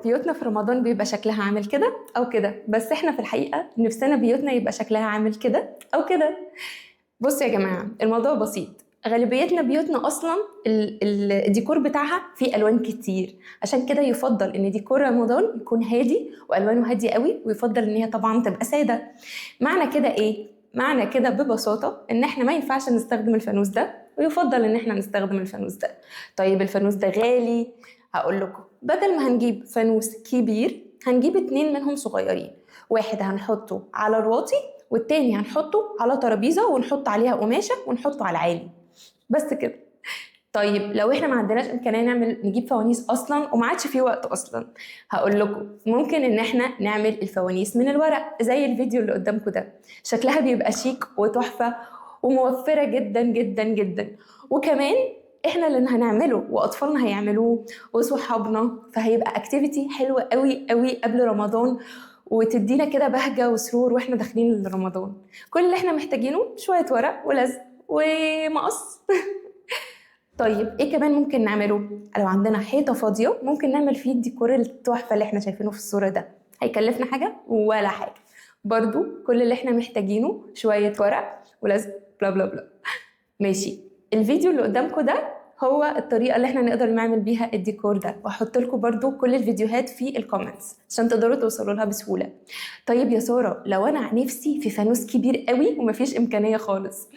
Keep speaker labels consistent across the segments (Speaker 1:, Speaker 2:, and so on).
Speaker 1: بيوتنا في رمضان بيبقى شكلها عامل كده او كده، بس احنا في الحقيقة نفسنا بيوتنا يبقى شكلها عامل كده او كده. بصوا يا جماعة، الموضوع بسيط. غالبيتنا بيوتنا اصلا الديكور بتاعها فيه الوان كتير، عشان كده يفضل ان ديكور رمضان يكون هادي والوانه هاديه قوي، ويفضل ان هي طبعا تبقى ساده. معنى كده ايه؟ معنى كده ببساطه ان احنا ما ينفعش نستخدم الفانوس ده، ويفضل ان احنا نستخدم الفانوس ده. طيب الفانوس ده غالي. هقول لكم، بدل ما هنجيب فانوس كبير هنجيب 2 منهم صغيرين. واحد هنحطه على الواطي، والتاني هنحطه على ترابيزه ونحط عليها قماشه ونحطه على العالي. بس كده. طيب لو احنا ما عندناش امكانيه نجيب فوانيس اصلا وما عادش في وقت اصلا، هقول لكم ممكن ان احنا نعمل الفوانيس من الورق زي الفيديو اللي قدامكم ده. شكلها بيبقى شيك وتحفه وموفره جدا جدا جدا، وكمان احنا اللي هنعمله واطفالنا هيعملوه وصحابنا، فهيبقى اكتيفيتي حلوه قوي قوي قبل رمضان، وتدينا كده بهجه وسرور واحنا داخلين لرمضان. كل اللي احنا محتاجينه شويه ورق ولزق ومقص. طيب ايه كمان ممكن نعمله؟ لو عندنا حيطة فاضية ممكن نعمل فيه الديكور التحفة اللي احنا شايفينه في الصورة ده. هيكلفنا حاجة ولا حاجة، برضو كل اللي احنا محتاجينه شوية ورق ولزق بلا بلا بلا. ماشي. الفيديو اللي قدامكم ده هو الطريقة اللي احنا نقدر نعمل بيها الديكور ده، وهحط لكم برضو كل الفيديوهات في الكومنتس عشان تقدروا توصلوا لها بسهولة. طيب يا سارة، لو انا نفسي في فانوس كبير قوي ومفيش امكانية خالص،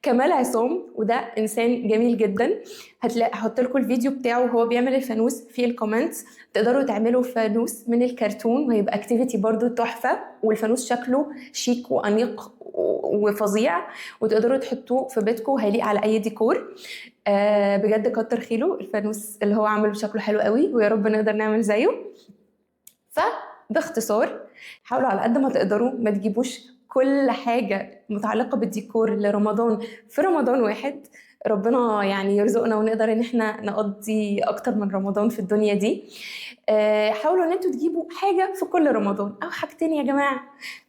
Speaker 1: كمال عصام وده انسان جميل جدا، هتلاقي احط لكم الفيديو بتاعه وهو بيعمل الفانوس في الكومنتس. تقدروا تعملوا فانوس من الكرتون وهيبقى اكتيفيتي برضو تحفه، والفانوس شكله شيك وانيق وفظيع، وتقدروا تحطوه في بيتكم وهيليق على اي ديكور. بجد كتر خيره الفانوس اللي هو عامله شكله حلو قوي، ويا رب نقدر نعمل زيه. فباختصار، حاولوا على قد ما تقدروا ما تجيبوش كل حاجة متعلقة بالديكور لرمضان في رمضان واحد. ربنا يعني يرزقنا ونقدر ان احنا نقضي اكتر من رمضان في الدنيا دي. حاولوا ان انتوا تجيبوا حاجة في كل رمضان او حاجتين يا جماعة،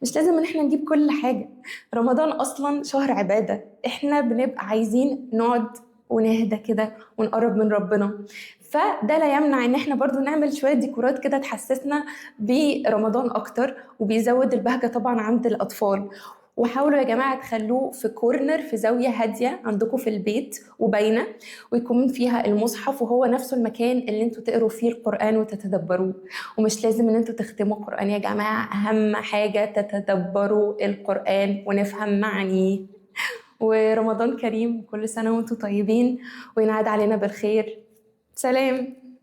Speaker 1: مش لازم ان احنا نجيب كل حاجة. رمضان اصلا شهر عبادة، احنا بنبقى عايزين نقعد ونهدى كده ونقرب من ربنا. فده لا يمنع ان احنا برضو نعمل شوية ديكورات كده تحسسنا برمضان اكتر، وبيزود البهجة طبعا عند الاطفال. وحاولوا يا جماعة تخلوه في كورنر، في زاوية هادية عندكم في البيت وباينة، ويكون فيها المصحف وهو نفسه المكان اللي انتوا تقروا فيه القرآن وتتدبروه. ومش لازم ان انتوا تختموا قرآن يا جماعة، اهم حاجة تتدبروا القرآن ونفهم معانيه. ورمضان كريم، كل سنة وانتوا طيبين وينعاد علينا بالخير. سلام.